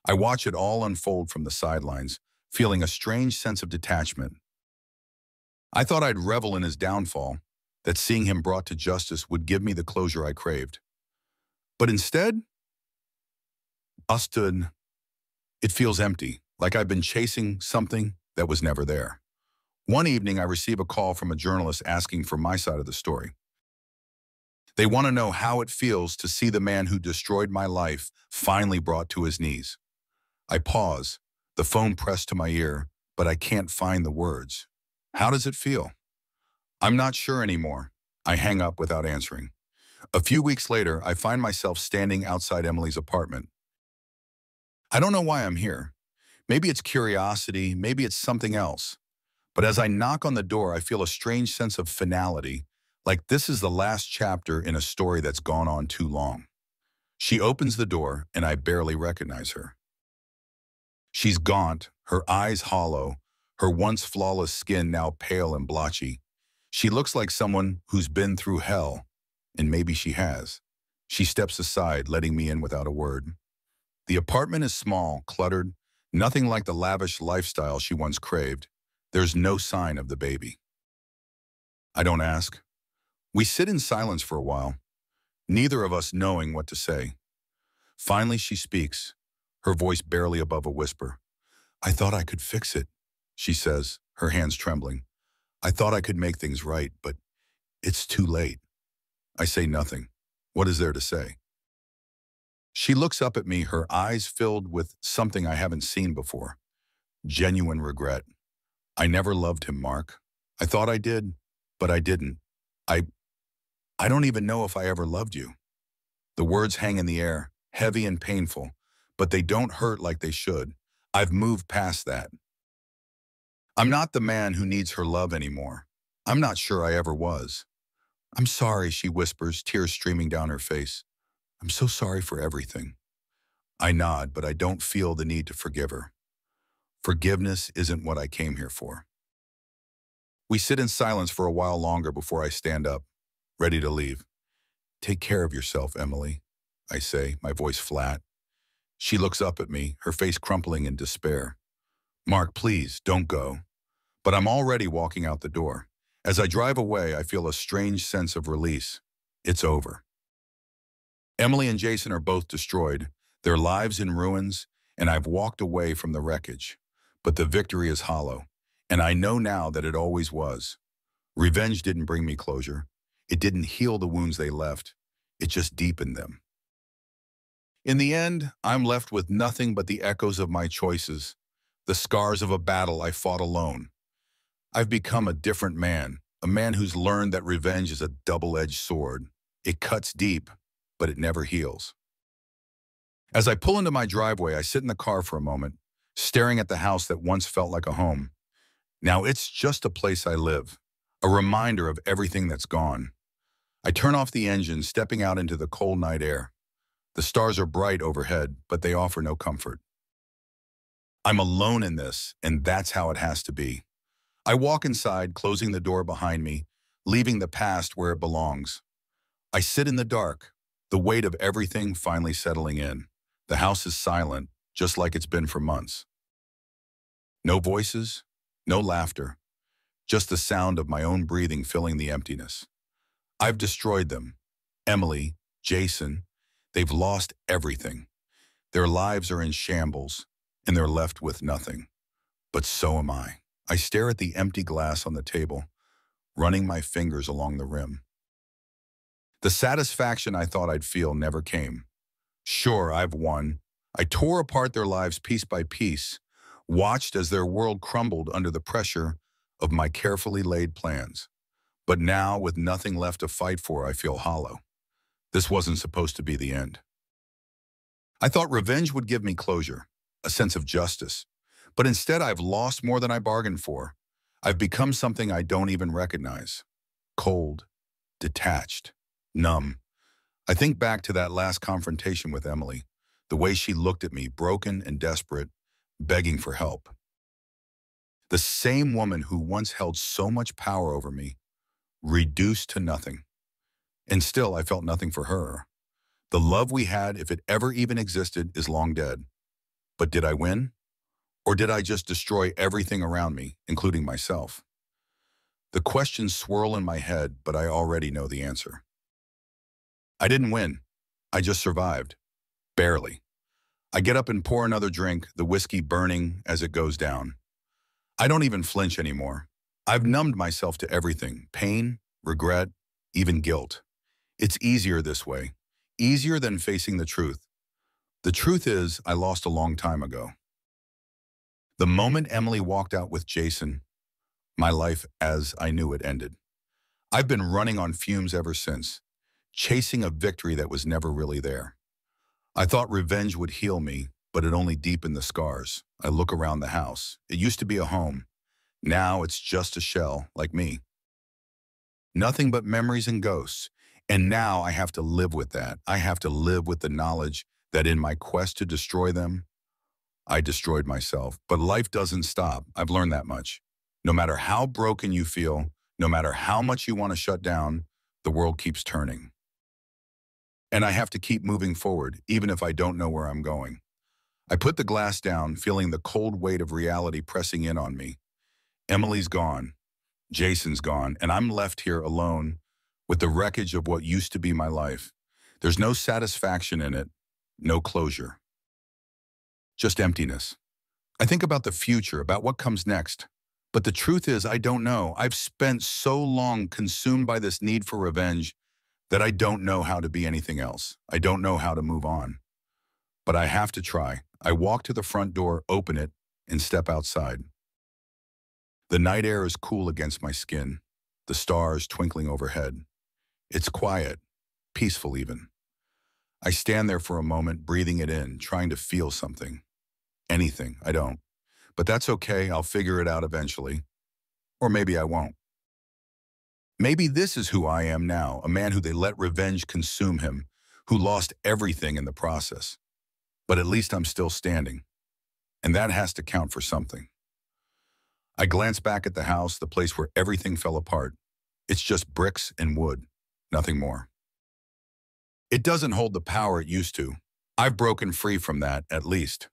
I watch it all unfold from the sidelines, feeling a strange sense of detachment. I thought I'd revel in his downfall, that seeing him brought to justice would give me the closure I craved. But instead, it feels empty, like I've been chasing something that was never there. One evening, I receive a call from a journalist asking for my side of the story. They want to know how it feels to see the man who destroyed my life finally brought to his knees. I pause, the phone pressed to my ear, but I can't find the words. How does it feel? I'm not sure anymore. I hang up without answering. A few weeks later, I find myself standing outside Emily's apartment. I don't know why I'm here. Maybe it's curiosity, maybe it's something else. But as I knock on the door, I feel a strange sense of finality, like this is the last chapter in a story that's gone on too long. She opens the door, and I barely recognize her. She's gaunt, her eyes hollow, her once flawless skin now pale and blotchy. She looks like someone who's been through hell, and maybe she has. She steps aside, letting me in without a word. The apartment is small, cluttered, nothing like the lavish lifestyle she once craved. There's no sign of the baby. I don't ask. We sit in silence for a while, neither of us knowing what to say. Finally, she speaks, her voice barely above a whisper. I thought I could fix it, she says, her hands trembling. I thought I could make things right, but it's too late. I say nothing. What is there to say? She looks up at me, her eyes filled with something I haven't seen before. Genuine regret. I never loved him, Mark. I thought I did, but I didn't. I don't even know if I ever loved you. The words hang in the air, heavy and painful, but they don't hurt like they should. I've moved past that. I'm not the man who needs her love anymore. I'm not sure I ever was. I'm sorry, she whispers, tears streaming down her face. I'm so sorry for everything. I nod, but I don't feel the need to forgive her. Forgiveness isn't what I came here for. We sit in silence for a while longer before I stand up, ready to leave. Take care of yourself, Emily, I say, my voice flat. She looks up at me, her face crumpling in despair. Mark, please, don't go. But I'm already walking out the door. As I drive away, I feel a strange sense of release. It's over. Emily and Jason are both destroyed, their lives in ruins, and I've walked away from the wreckage. But the victory is hollow, and I know now that it always was. Revenge didn't bring me closure. It didn't heal the wounds they left. It just deepened them. In the end, I'm left with nothing but the echoes of my choices, the scars of a battle I fought alone. I've become a different man, a man who's learned that revenge is a double-edged sword. It cuts deep, but it never heals. As I pull into my driveway, I sit in the car for a moment, staring at the house that once felt like a home. Now it's just a place I live, a reminder of everything that's gone. I turn off the engine, stepping out into the cold night air. The stars are bright overhead, but they offer no comfort. I'm alone in this, and that's how it has to be. I walk inside, closing the door behind me, leaving the past where it belongs. I sit in the dark, the weight of everything finally settling in. The house is silent, just like it's been for months. No voices, no laughter, just the sound of my own breathing filling the emptiness. I've destroyed them. Emily, Jason, they've lost everything. Their lives are in shambles, and they're left with nothing. But so am I. I stare at the empty glass on the table, running my fingers along the rim. The satisfaction I thought I'd feel never came. Sure, I've won. I tore apart their lives piece by piece, watched as their world crumbled under the pressure of my carefully laid plans. But now, with nothing left to fight for, I feel hollow. This wasn't supposed to be the end. I thought revenge would give me closure, a sense of justice. But instead, I've lost more than I bargained for. I've become something I don't even recognize. Cold, detached, numb. I think back to that last confrontation with Emily, the way she looked at me, broken and desperate, begging for help. The same woman who once held so much power over me, reduced to nothing. And still, I felt nothing for her. The love we had, if it ever even existed, is long dead. But did I win? Or did I just destroy everything around me, including myself? The questions swirl in my head, but I already know the answer. I didn't win. I just survived. Barely. I get up and pour another drink, the whiskey burning as it goes down. I don't even flinch anymore. I've numbed myself to everything, pain, regret, even guilt. It's easier this way, easier than facing the truth. The truth is, I lost a long time ago. The moment Emily walked out with Jason, my life as I knew it ended. I've been running on fumes ever since, chasing a victory that was never really there. I thought revenge would heal me, but it only deepened the scars. I look around the house. It used to be a home. Now it's just a shell, like me. Nothing but memories and ghosts. And now I have to live with that. I have to live with the knowledge that in my quest to destroy them, I destroyed myself. But life doesn't stop. I've learned that much. No matter how broken you feel, no matter how much you want to shut down, the world keeps turning. And I have to keep moving forward, even if I don't know where I'm going. I put the glass down, feeling the cold weight of reality pressing in on me. Emily's gone. Jason's gone, and I'm left here alone with the wreckage of what used to be my life. There's no satisfaction in it, no closure. Just emptiness. I think about the future, about what comes next. But the truth is, I don't know. I've spent so long consumed by this need for revenge that I don't know how to be anything else. I don't know how to move on. But I have to try. I walk to the front door, open it, and step outside. The night air is cool against my skin, the stars twinkling overhead. It's quiet, peaceful even. I stand there for a moment, breathing it in, trying to feel something. Anything, I don't. But that's okay, I'll figure it out eventually. Or maybe I won't. Maybe this is who I am now, a man who they let revenge consume him, who lost everything in the process. But at least I'm still standing. And that has to count for something. I glance back at the house, the place where everything fell apart. It's just bricks and wood, nothing more. It doesn't hold the power it used to. I've broken free from that, at least.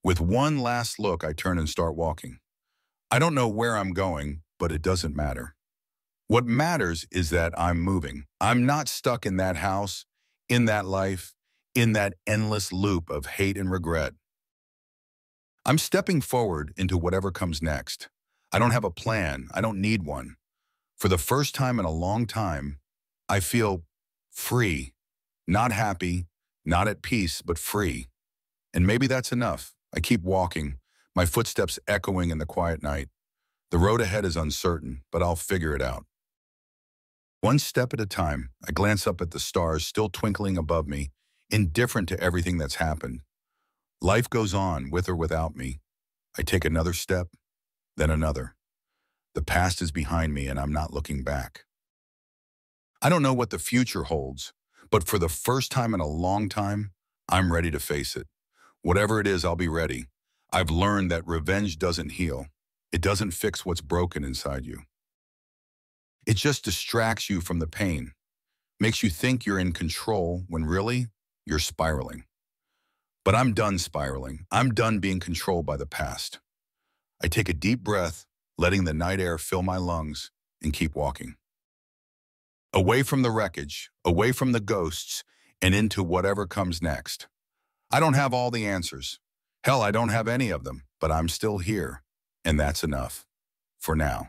With one last look, I turn and start walking. I don't know where I'm going, but it doesn't matter. What matters is that I'm moving. I'm not stuck in that house, in that life, in that endless loop of hate and regret. I'm stepping forward into whatever comes next. I don't have a plan. I don't need one. For the first time in a long time, I feel free, not happy, not at peace, but free. And maybe that's enough. I keep walking, my footsteps echoing in the quiet night. The road ahead is uncertain, but I'll figure it out. One step at a time, I glance up at the stars still twinkling above me, indifferent to everything that's happened. Life goes on, with or without me. I take another step, then another. The past is behind me and I'm not looking back. I don't know what the future holds, but for the first time in a long time, I'm ready to face it. Whatever it is, I'll be ready. I've learned that revenge doesn't heal. It doesn't fix what's broken inside you. It just distracts you from the pain, makes you think you're in control when really, you're spiraling. But I'm done spiraling. I'm done being controlled by the past. I take a deep breath, letting the night air fill my lungs, and keep walking. Away from the wreckage, away from the ghosts, and into whatever comes next. I don't have all the answers. Hell, I don't have any of them, but I'm still here, and that's enough. For now.